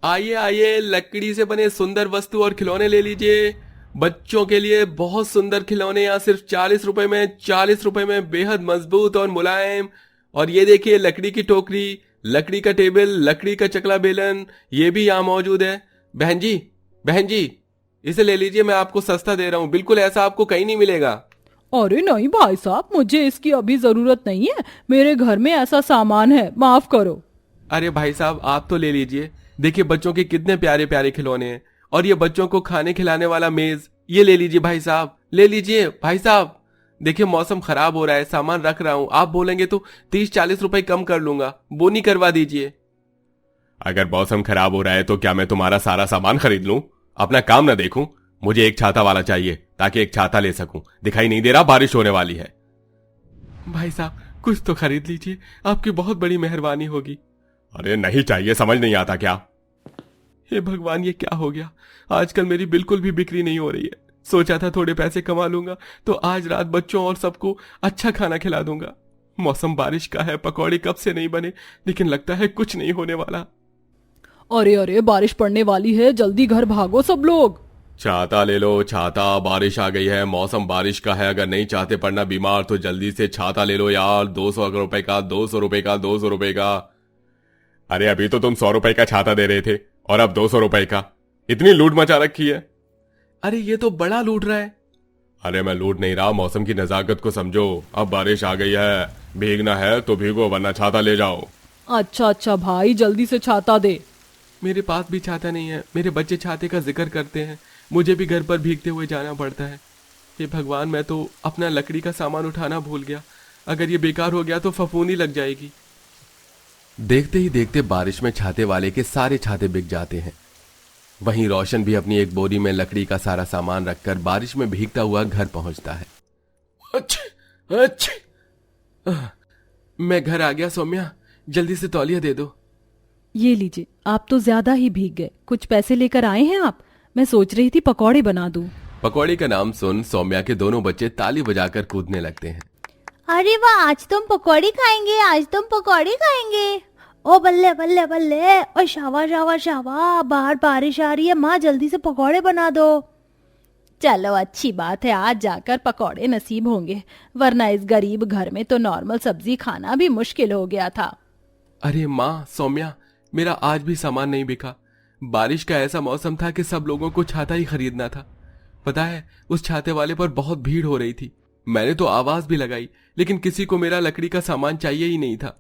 आइए आइए, लकड़ी से बने सुंदर वस्तु और खिलौने ले लीजिए। बच्चों के लिए बहुत सुंदर खिलौने यहाँ सिर्फ 40 रुपए में, 40 रुपए में बेहद मजबूत और मुलायम। और ये देखिए, लकड़ी की टोकरी, लकड़ी का टेबल, लकड़ी का चकला बेलन, ये भी यहाँ मौजूद है। बहन जी, बहन जी, इसे ले लीजिए, मैं आपको सस्ता दे रहा हूँ, बिल्कुल ऐसा आपको कहीं नहीं मिलेगा। अरे नहीं भाई साहब, मुझे इसकी अभी जरूरत नहीं है। मेरे घर में ऐसा सामान है, माफ करो। अरे भाई साहब, आप तो ले लीजिए। देखिए बच्चों के कितने प्यारे प्यारे खिलौने हैं। और ये बच्चों को खाने खिलाने वाला मेज, ये ले लीजिए भाई साहब, ले लीजिए भाई साहब। देखिए मौसम खराब हो रहा है, सामान रख रहा हूं, आप बोलेंगे तो 30-40 रुपए कम कर लूंगा, बोनी करवा दीजिए। अगर मौसम खराब हो रहा है तो क्या मैं तुम्हारा सारा सामान खरीद लूं? अपना काम ना देखूं? मुझे एक छाता वाला चाहिए ताकि एक छाता ले सकूं। दिखाई नहीं दे रहा बारिश होने वाली है। भाई साहब कुछ तो खरीद लीजिए, आपकी बहुत बड़ी मेहरबानी होगी। अरे नहीं चाहिए, समझ नहीं आता क्या? हे भगवान, ये क्या हो गया? आजकल मेरी बिल्कुल भी बिक्री नहीं हो रही है। सोचा था थोड़े पैसे कमा लूंगा तो आज रात बच्चों और सबको अच्छा खाना खिला दूंगा। मौसम बारिश का है, पकौड़े कब से नहीं बने, लेकिन लगता है कुछ नहीं होने वाला। अरे अरे, बारिश पड़ने वाली है, जल्दी घर भागो सब लोग। छाता ले लो, छाता, बारिश आ गई है, मौसम बारिश का है। अगर नहीं चाहते पड़ना बीमार तो जल्दी से छाता ले लो यार। 200 रुपए का, 200 रुपए का, 200 रुपए का। अरे अभी तो तुम 100 रुपए का छाता दे रहे थे और अब 200 रुपए का। इतनी लूट मचा रखी है। अरे ये तो बड़ा लूट रहा है। अरे मैं लूट नहीं रहा, मौसम की नजाकत को समझो। अब बारिश आ गई है, भीगना है तो भीगो, वरना छाता ले जाओ। अच्छा अच्छा भाई, जल्दी से छाता दे। मेरे पास भी छाता नहीं है, मेरे बच्चे छाते का जिक्र करते हैं, मुझे भी घर पर भीगते हुए जाना पड़ता है। हे भगवान, मैं तो अपना लकड़ी का सामान उठाना भूल गया। अगर ये बेकार हो गया तो फफूंदी लग जाएगी। देखते ही देखते बारिश में छाते वाले के सारे छाते बिक जाते हैं। वहीं रोशन भी अपनी एक बोरी में लकड़ी का सारा सामान रखकर बारिश में भीगता हुआ घर पहुंचता है। अच्छा अच्छा, मैं घर आ गया सौम्या, जल्दी से तौलिया दे दो। ये लीजिए, आप तो ज्यादा ही भीग गए। कुछ पैसे लेकर आए हैं आप? मैं सोच रही थी पकौड़े बना दूं। पकौड़े का नाम सुन सौम्या के दोनों बच्चे ताली बजाकर कूदने लगते हैं। अरे वाह, आज तुम पकौड़ी खाएंगे, आज तुम पकौड़ी खाएंगे। ओ बल्ले बल्ले बल्ले, ओ शावा शावा शावा, बाहर बारिश आ रही है, माँ जल्दी से पकौड़े बना दो। चलो अच्छी बात है, आज जाकर पकौड़े नसीब होंगे, वरना इस गरीब घर में तो नॉर्मल सब्जी खाना भी मुश्किल हो गया था। अरे माँ सौम्या, मेरा आज भी सामान नहीं बिका। बारिश का ऐसा मौसम था कि सब लोगों को छाता ही खरीदना था। पता है, उस छाते वाले पर बहुत भीड़ हो रही थी। मैंने तो आवाज भी लगाई, लेकिन किसी को मेरा लकड़ी का सामान चाहिए ही नहीं था।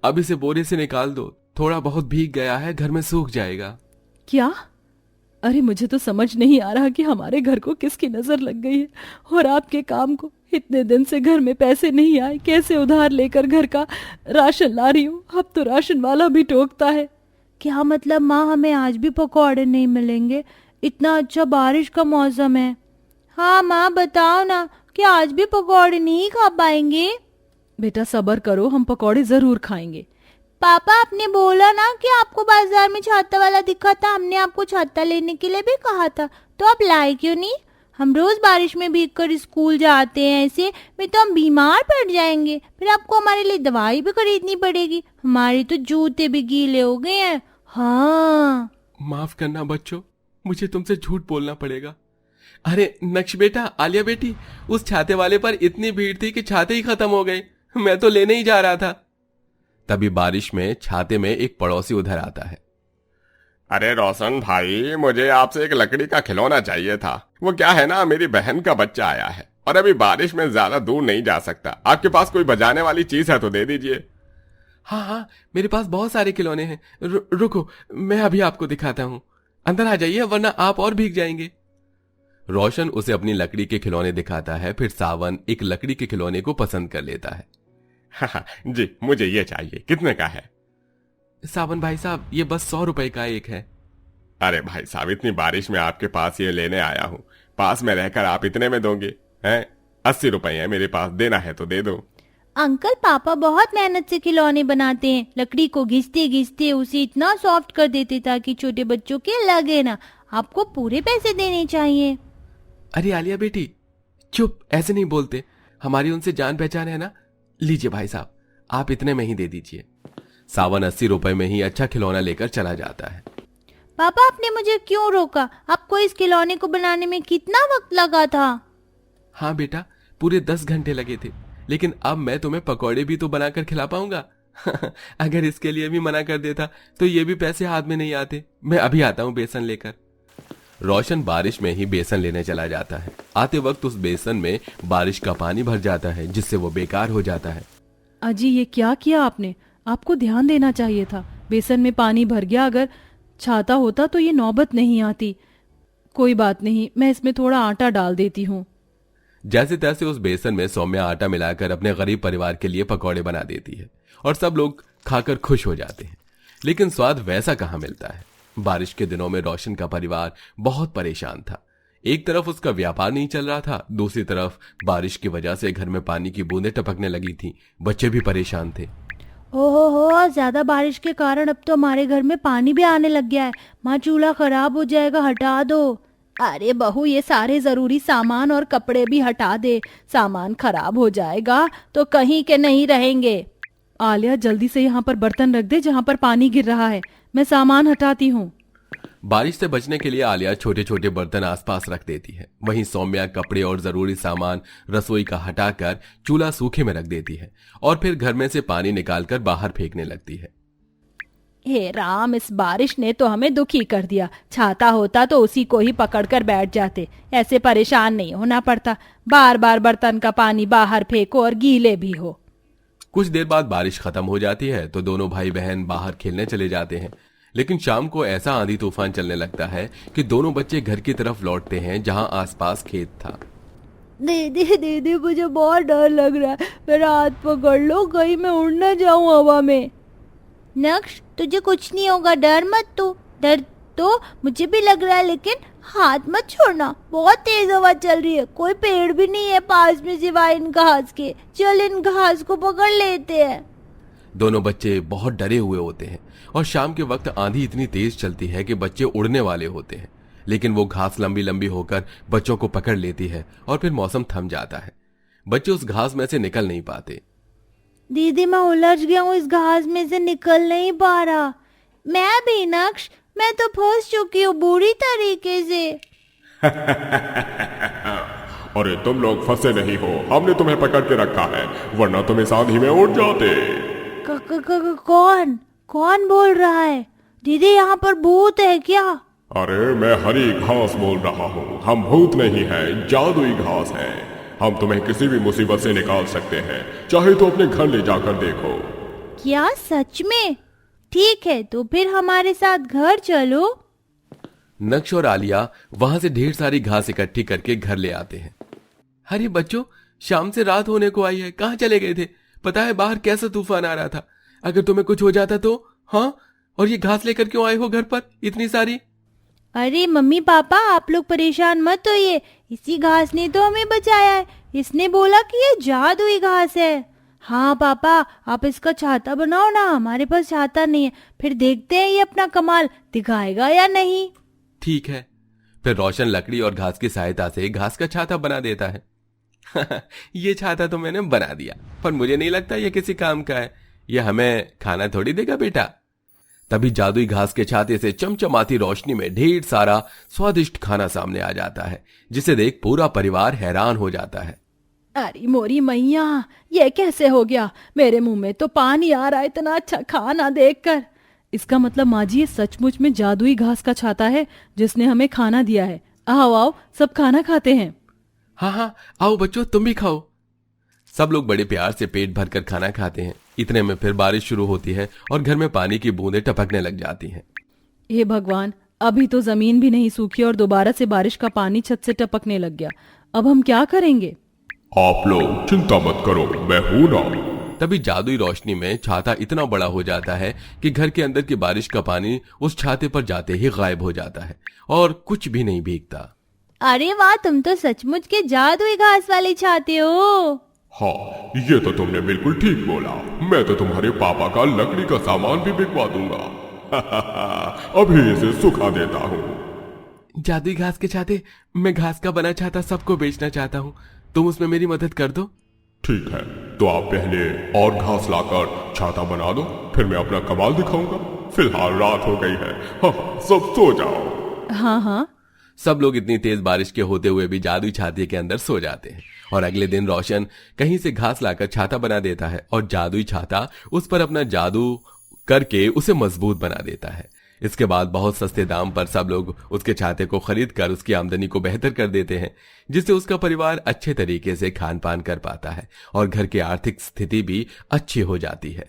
अब इसे बोरे से निकाल दो, थोड़ा बहुत भीग गया है, घर में सूख जाएगा। क्या? अरे मुझे तो समझ नहीं आ रहा कि हमारे घर को किसकी नजर लग गई है, और आपके काम को। इतने दिन से घर में पैसे नहीं आए, कैसे उधार लेकर घर का राशन ला रही हूँ। अब तो राशन वाला भी टोकता है। क्या मतलब माँ, हमें आज भी पकौड़े नहीं मिलेंगे? इतना अच्छा बारिश का मौसम है। हाँ माँ, बताओ ना, क्या आज भी पकौड़े नहीं खा पाएंगे? बेटा सब्र करो, हम पकौड़े जरूर खाएंगे। पापा, आपने बोला ना कि आपको बाजार में छाता वाला दिखा था, हमने आपको छाता लेने के लिए भी कहा था, तो आप लाए क्यों नहीं? हम रोज बारिश में भीगकर स्कूल जाते हैं, ऐसे में तो हम बीमार पड़ जाएंगे, फिर आपको हमारे लिए दवाई भी खरीदनी पड़ेगी, हमारे तो जूते भी गीले हो गए हैं। हाँ माफ करना बच्चों, मुझे तुमसे झूठ बोलना पड़ेगा। अरे नक्श बेटा, आलिया बेटी, उस छाते वाले पर इतनी भीड़ थी कि छाते ही खत्म हो गए। मैं तो लेने ही जा रहा था। तभी बारिश में छाते में एक पड़ोसी उधर आता है। अरे रोशन भाई, मुझे आपसे एक लकड़ी का खिलौना चाहिए था। वो क्या है ना, मेरी बहन का बच्चा आया है और अभी बारिश में ज्यादा दूर नहीं जा सकता। आपके पास कोई बजाने वाली चीज है तो दे दीजिए। हाँ हाँ, मेरे पास बहुत सारे खिलौने हैं। रुको, मैं अभी आपको दिखाता हूँ। अंदर आ जाइए, वरना आप और भीग जाएंगे। रोशन उसे अपनी लकड़ी के खिलौने दिखाता है। फिर सावन एक लकड़ी के खिलौने को पसंद कर लेता है। हाँ जी, मुझे ये चाहिए। कितने का है? सावन भाई साहब, ये बस 100 रुपए का एक है। अरे भाई साहब, इतनी बारिश में आपके पास ये लेने आया हूँ, पास में रहकर आप इतने में दोगे? हैं? 80 रुपए है मेरे पास, देना है तो दे दो। अंकल, पापा बहुत मेहनत से खिलौने बनाते हैं, लकड़ी को घिसते घिसते उसे इतना सॉफ्ट कर देते ताकि छोटे बच्चों के लगे ना। आपको पूरे पैसे देने चाहिए। अरे आलिया बेटी, चुप, ऐसे नहीं बोलते, हमारी उनसे जान पहचान है ना। लीजिए भाई साहब, आप इतने में ही दे दीजिए। सावन 80 रुपए में ही अच्छा खिलौना लेकर चला जाता है। पापा आपने मुझे क्यों रोका? आपको इस खिलौने को बनाने में कितना वक्त लगा था? हाँ बेटा, पूरे 10 घंटे लगे थे, लेकिन अब मैं तुम्हें पकौड़े भी तो बनाकर खिला पाऊंगा। अगर इसके लिए भी मना कर देता तो ये भी पैसे हाथ में नहीं आते। मैं अभी आता हूँ बेसन लेकर। रोशन बारिश में ही बेसन लेने चला जाता है। आते वक्त उस बेसन में बारिश का पानी भर जाता है, जिससे वो बेकार हो जाता है। अजी ये क्या किया आपने? आपको ध्यान देना चाहिए था। बेसन में पानी भर गया, अगर छाता होता तो ये नौबत नहीं आती। कोई बात नहीं, मैं इसमें थोड़ा आटा डाल देती हूँ। जैसे तैसे उस बेसन में सौम्या आटा मिलाकर अपने गरीब परिवार के लिए पकौड़े बना देती है और सब लोग खाकर खुश हो जाते हैं। लेकिन स्वाद वैसा कहाँ मिलता है। बारिश के दिनों में रोशन का परिवार बहुत परेशान था। एक तरफ उसका व्यापार नहीं चल रहा था, दूसरी तरफ बारिश की वजह से घर में पानी की बूंदें टपकने लगी थीं। बच्चे भी परेशान थे। ओहो, ज्यादा बारिश के कारण अब तो हमारे घर में पानी भी आने लग गया है। माँ, चूल्हा खराब हो जाएगा, हटा दो। अरे बहू, ये सारे जरूरी सामान और कपड़े भी हटा दे। सामान खराब हो जाएगा तो कहीं के नहीं रहेंगे। आलिया, जल्दी से यहाँ पर बर्तन रख दे जहाँ पर पानी गिर रहा है। मैं सामान हटाती हूँ। बारिश से बचने के लिए आलिया छोटे छोटे बर्तन आसपास रख देती है। वहीं सौम्या कपड़े और जरूरी सामान रसोई का हटाकर चूल्हा सूखे में रख देती है और फिर घर में से पानी निकालकर बाहर फेंकने लगती है। हे राम, इस बारिश ने तो हमें दुखी कर दिया। छाता होता तो उसी को ही पकड़कर बैठ जाते। ऐसे परेशान नहीं होना पड़ता। बार बार बर्तन का पानी बाहर फेंको और गीले भी हो। कुछ देर बाद बारिश खत्म हो जाती है तो दोनों भाई बहन बाहर खेलने चले जाते हैं। लेकिन शाम को ऐसा आंधी तूफान चलने लगता है कि दोनों बच्चे घर की तरफ लौटते हैं जहां आसपास खेत था। दीदी दीदी, मुझे बहुत डर लग रहा है। मेरा हाथ पकड़ लो, कहीं मैं उड़ न जाऊं हवा में। नक्श, तुझे कुछ नहीं होगा, डर मत तू। डर तो मुझे भी लग रहा है, लेकिन हाथ मत छोड़ना। बहुत तेज हवा चल रही है, कोई पेड़ भी नहीं है पास में सिवाय इन घास के। चल इन घास को पकड़ लेते हैं। दोनों बच्चे बहुत डरे हुए होते हैं और शाम के वक्त आंधी इतनी तेज चलती है कि बच्चे उड़ने वाले होते हैं। लेकिन वो घास लंबी लंबी होकर बच्चों को पकड़ लेती है और फिर मौसम थम जाता है। बच्चे उस घास में से निकल नहीं पाते। दीदी, मैं उलझ गया हूँ, इस घास में से निकल नहीं पा रहा। मैं भी नक्श, मैं तो फंस चुकी हूँ बुरी तरीके से। अरे तुम लोग फंसे नहीं हो, हमने तुम्हें पकड़ के रखा है, वरना तुम इस आंधी में उड़ जाते। कौन कौन बोल रहा है? दीदी, यहाँ पर भूत है क्या? अरे मैं हरी घास बोल रहा हूँ। हम भूत नहीं है, जादुई घास है। हम तुम्हें किसी भी मुसीबत से निकाल सकते हैं, चाहे तो अपने घर ले जाकर देखो। क्या सच में? ठीक है, तो फिर हमारे साथ घर चलो। नक्श और आलिया वहां से ढेर सारी घास इकट्ठी करके घर ले आते हैं। अरे बच्चों, शाम से रात होने को आई है, कहाँ चले गए थे? पता है बाहर कैसा तूफान आ रहा था? अगर तुम्हें कुछ हो जाता तो? हाँ, और ये घास लेकर क्यों आए हो घर पर इतनी सारी? अरे मम्मी पापा, आप लोग परेशान मत होइए। इसी घास ने तो हमें बचाया है। इसने बोला कि ये जादुई घास है। हाँ पापा, आप इसका छाता बनाओ ना। हमारे पास छाता नहीं है, फिर देखते हैं ये अपना कमाल दिखाएगा या नहीं। ठीक है। फिर रोशन लकड़ी और घास की सहायता से घास का छाता बना देता है। ये छाता तो मैंने बना दिया, पर मुझे नहीं लगता ये किसी काम का है। ये हमें खाना थोड़ी देगा बेटा। तभी जादुई घास के छाते से चमचमाती रोशनी में ढेर सारा स्वादिष्ट खाना सामने आ जाता है, जिसे देख पूरा परिवार हैरान हो जाता है। अरे मोरी मैया, ये कैसे हो गया? मेरे मुंह में तो पानी आ रहा है इतना अच्छा खाना देखकर। इसका मतलब माँ जी, ये सचमुच में जादुई घास का छाता है जिसने हमें खाना दिया है। आओ आओ, सब खाना खाते हैं। हाँ हाँ, आओ बच्चों, तुम भी खाओ। सब लोग बड़े प्यार से पेट भरकर खाना खाते हैं। इतने में फिर बारिश शुरू होती है और घर में पानी की बूंदें टपकने लग जाती हैं। हे भगवान, अभी तो जमीन भी नहीं सूखी और दोबारा से बारिश का पानी छत से टपकने लग गया। अब हम क्या करेंगे? आप लोग चिंता मत करो, मैं हूं ना। तभी जादुई रोशनी में छाता इतना बड़ा हो जाता है कि घर के अंदर की बारिश का पानी उस छाते पर जाते ही गायब हो जाता है और कुछ भी नहीं भीगता। अरे वाह, तुम तो सचमुच के जादुई घास वाले छाते हो। हाँ, ये तो तुमने बिल्कुल ठीक बोला। मैं तो तुम्हारे पापा का लकड़ी का सामान भी बिकवा दूंगा। अभी इसे सुखा देता हूँ। जादुई घास के छाते, मैं घास का बना छाता सबको बेचना चाहता हूँ। तुम उसमें मेरी मदद कर दो। ठीक है, तो आप पहले और घास लाकर छाता बना दो, फिर मैं अपना कमाल दिखाऊंगा। फिलहाल रात हो गई है। हाँ, सब सो जाओ। हाँ हाँ। सब लोग इतनी तेज बारिश के होते हुए भी जादुई छाते के अंदर सो जाते हैं और अगले दिन रोशन कहीं से घास लाकर छाता बना देता है और जादुई छाता उस पर अपना जादू करके उसे मजबूत बना देता है। इसके बाद बहुत सस्ते दाम पर सब लोग उसके छाते को खरीद कर उसकी आमदनी को बेहतर कर देते हैं, जिससे उसका परिवार अच्छे तरीके से खान पान कर पाता है और घर की आर्थिक स्थिति भी अच्छी हो जाती है।